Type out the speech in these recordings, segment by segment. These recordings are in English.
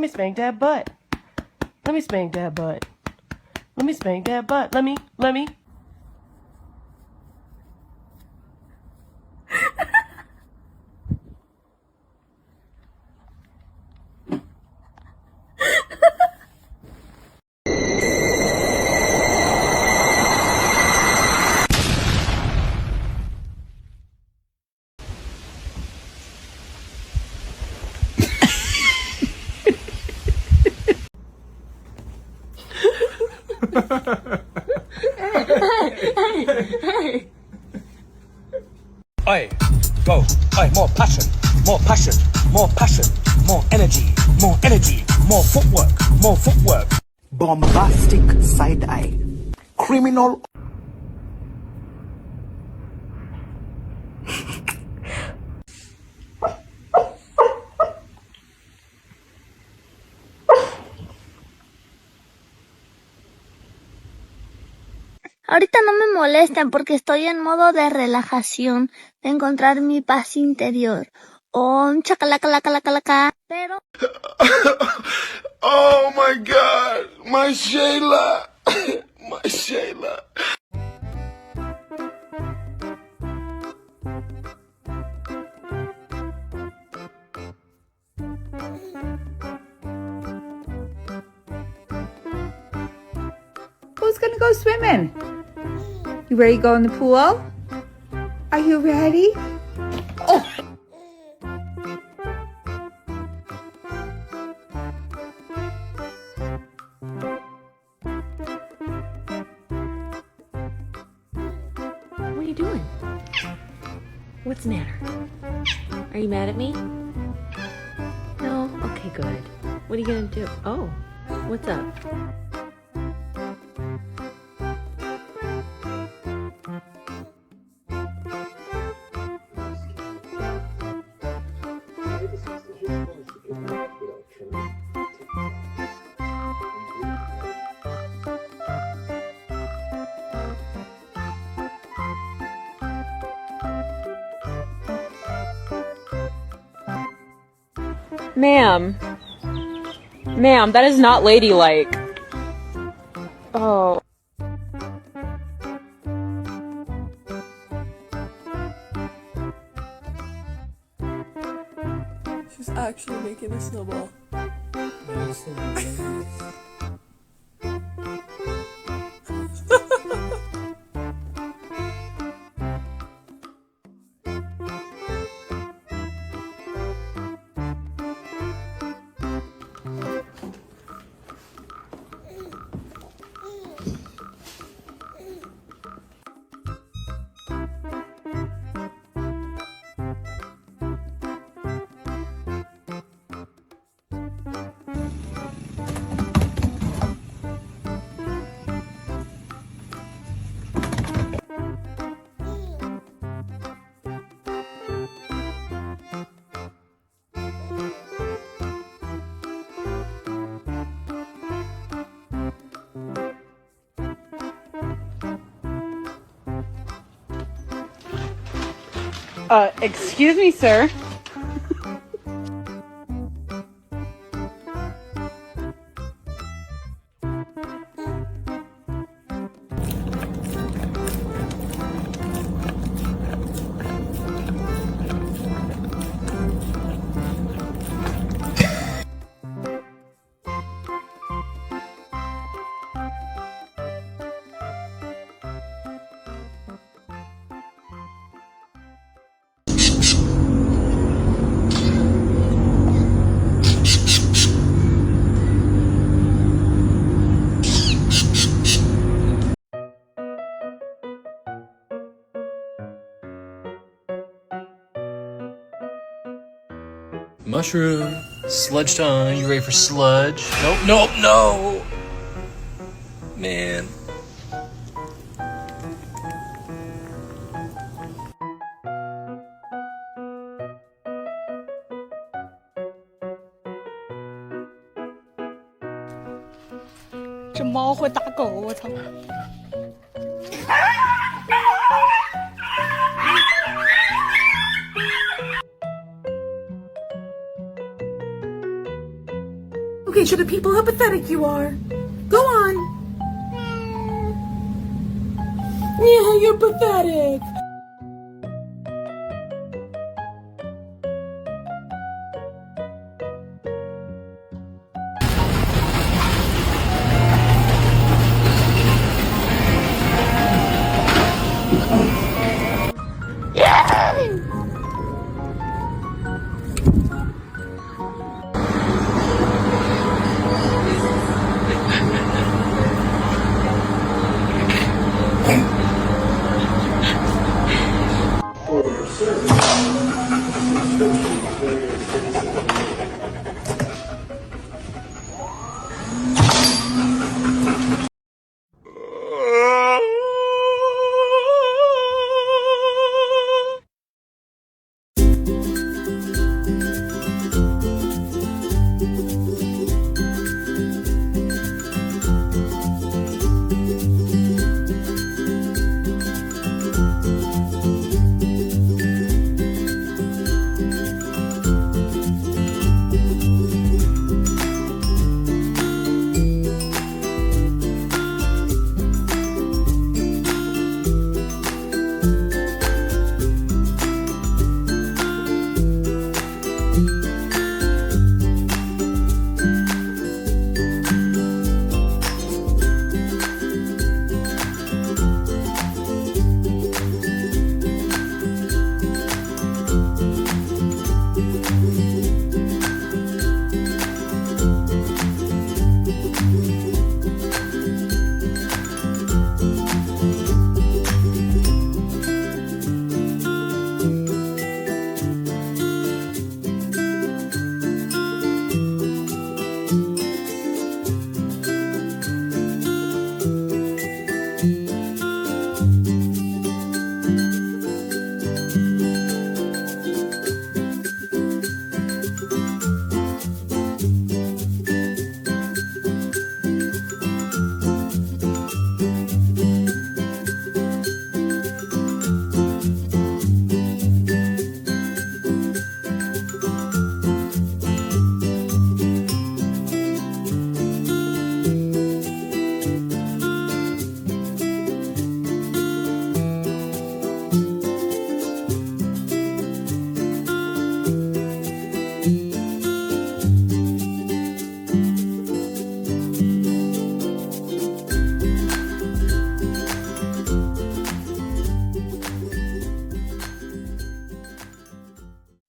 me spank that butt. Let me spank that butt. Let me spank that butt. Let me. Oi, go. Oi, more passion, more passion, more passion, more energy, more footwork. Bombastic side eye. Criminal. Ahorita no me molestan porque estoy en modo de relajación, de encontrar mi paz interior. Chacalacalacalaca, pero... Oh my God, my Shayla, my Shayla. Who's gonna go swimming? You ready to go in the pool? Are you ready? Oh! What are you doing? What's the matter? Are you mad at me? No? Okay, good. What are you gonna do? Oh, what's up? Ma'am, that is not ladylike. Oh. She's actually making a snowball. Excuse me, sir. Mushroom. Sludge time. You ready for sludge? No. Man.这猫会打狗，我操！ show the people how pathetic you are. Go on. Yeah, you're pathetic.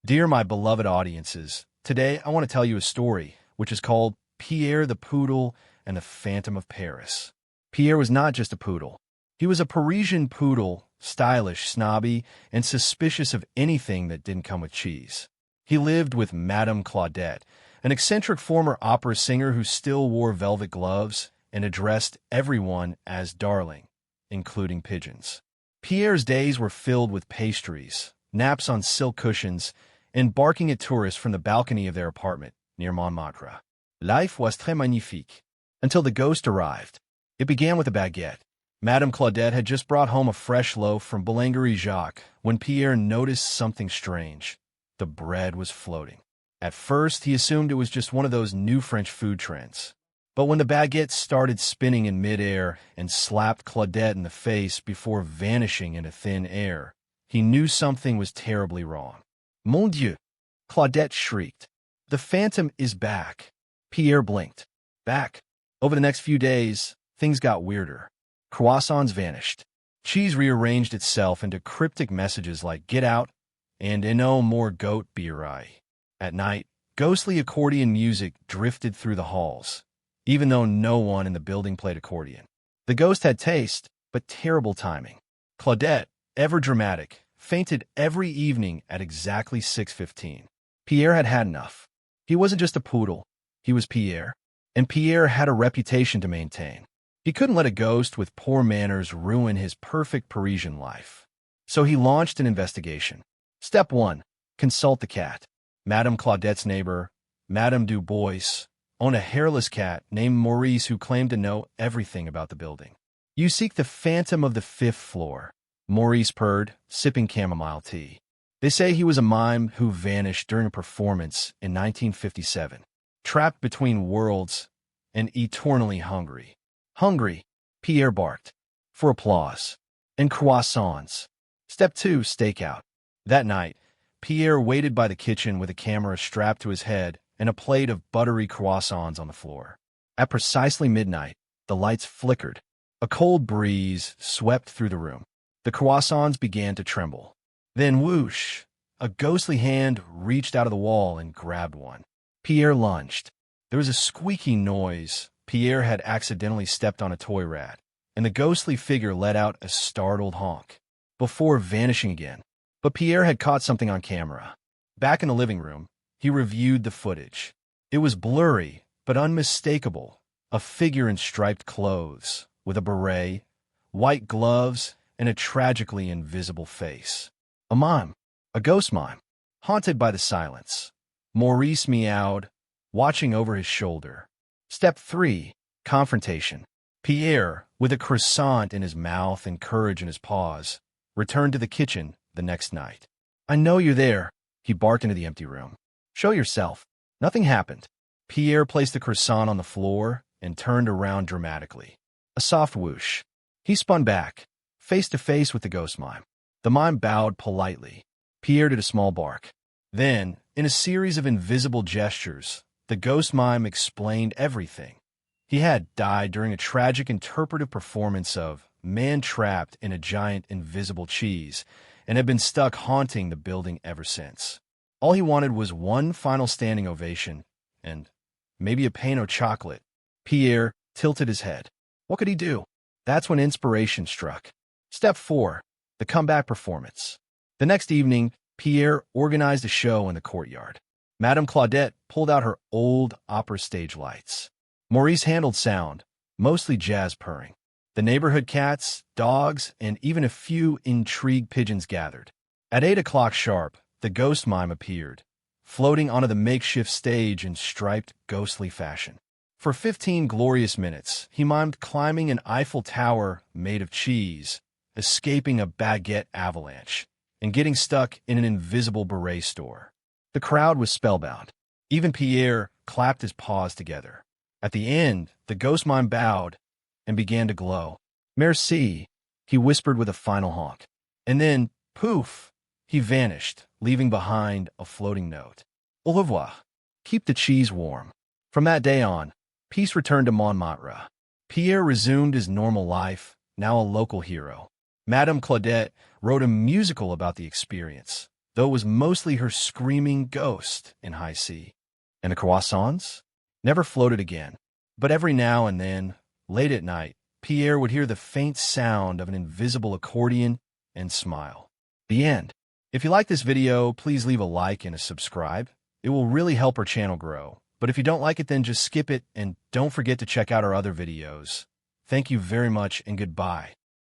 Dear my beloved audiences, today I want to tell you a story, which is called Pierre the Poodle and the Phantom of Paris. Pierre was not just a poodle. He was a Parisian poodle, stylish, snobby, and suspicious of anything that didn't come with cheese. He lived with Madame Claudette, an eccentric former opera singer who still wore velvet gloves and addressed everyone as darling, including pigeons. Pierre's days were filled with pastries, naps on silk cushions, and barking at tourists from the balcony of their apartment near Montmartre. Life was très magnifique, until the ghost arrived. It began with a baguette. Madame Claudette had just brought home a fresh loaf from Boulangerie Jacques when Pierre noticed something strange. The bread was floating. At first, he assumed it was just one of those new French food trends. But when the baguette started spinning in midair and slapped Claudette in the face before vanishing into thin air, he knew something was terribly wrong. Mon Dieu! Claudette shrieked. The phantom is back. Pierre blinked. Back. Over the next few days, things got weirder. Croissants vanished. Cheese rearranged itself into cryptic messages like "Get out" and "No more goat beer." At night, ghostly accordion music drifted through the halls, even though no one in the building played accordion. The ghost had taste, but terrible timing. Claudette, ever dramatic, fainted every evening at exactly 6:15. Pierre had had enough. He wasn't just a poodle. He was Pierre, and Pierre had a reputation to maintain. He couldn't let a ghost with poor manners ruin his perfect Parisian life. So he launched an investigation. Step 1. Consult the cat. Madame Claudette's neighbor, Madame Du Bois, owned a hairless cat named Maurice who claimed to know everything about the building. You seek the phantom of the 5th floor. Maurice purred, sipping chamomile tea. They say he was a mime who vanished during a performance in 1957. trapped between worlds and eternally hungry. Hungry, Pierre barked, for applause. And croissants. Step 2, stakeout. That night, Pierre waited by the kitchen with a camera strapped to his head and a plate of buttery croissants on the floor. At precisely midnight, the lights flickered. A cold breeze swept through the room. The croissants began to tremble. Then whoosh, a ghostly hand reached out of the wall and grabbed one. Pierre lunged. There was a squeaky noise. Pierre had accidentally stepped on a toy rat, and the ghostly figure let out a startled honk, before vanishing again. But Pierre had caught something on camera. Back in the living room, he reviewed the footage. It was blurry, but unmistakable. A figure in striped clothes, with a beret, white gloves, and a tragically invisible face. A mime, a ghost mime, haunted by the silence. Maurice meowed, watching over his shoulder. Step 3, confrontation. Pierre, with a croissant in his mouth and courage in his paws, returned to the kitchen the next night. "I know you're there," he barked into the empty room. "Show yourself." Nothing happened. Pierre placed the croissant on the floor and turned around dramatically. A soft whoosh. He spun back, face to face with the ghost mime. The mime bowed politely. Pierre did a small bark. Then, in a series of invisible gestures, the ghost mime explained everything. He had died during a tragic interpretive performance of Man Trapped in a Giant Invisible Cheese and had been stuck haunting the building ever since. All he wanted was one final standing ovation and maybe a pane of chocolate. Pierre tilted his head. What could he do? That's when inspiration struck. Step 4, the comeback performance. The next evening, Pierre organized a show in the courtyard. Madame Claudette pulled out her old opera stage lights. Maurice handled sound, mostly jazz purring. The neighborhood cats, dogs, and even a few intrigued pigeons gathered. At 8 o'clock sharp, the ghost mime appeared, floating onto the makeshift stage in striped, ghostly fashion. For 15 glorious minutes, he mimed climbing an Eiffel Tower made of cheese, escaping a baguette avalanche, and getting stuck in an invisible beret store. The crowd was spellbound. Even Pierre clapped his paws together. At the end, the ghost mime bowed and began to glow. "Merci," he whispered with a final honk. And then, poof, he vanished, leaving behind a floating note. Au revoir. Keep the cheese warm. From that day on, peace returned to Montmartre. Pierre resumed his normal life, now a local hero. Madame Claudette wrote a musical about the experience, though it was mostly her screaming ghost in high C. And the croissants never floated again. But every now and then, late at night, Pierre would hear the faint sound of an invisible accordion and smile. The end. If you like this video, please leave a like and a subscribe. It will really help our channel grow. But if you don't like it, then just skip it and don't forget to check out our other videos. Thank you very much and goodbye.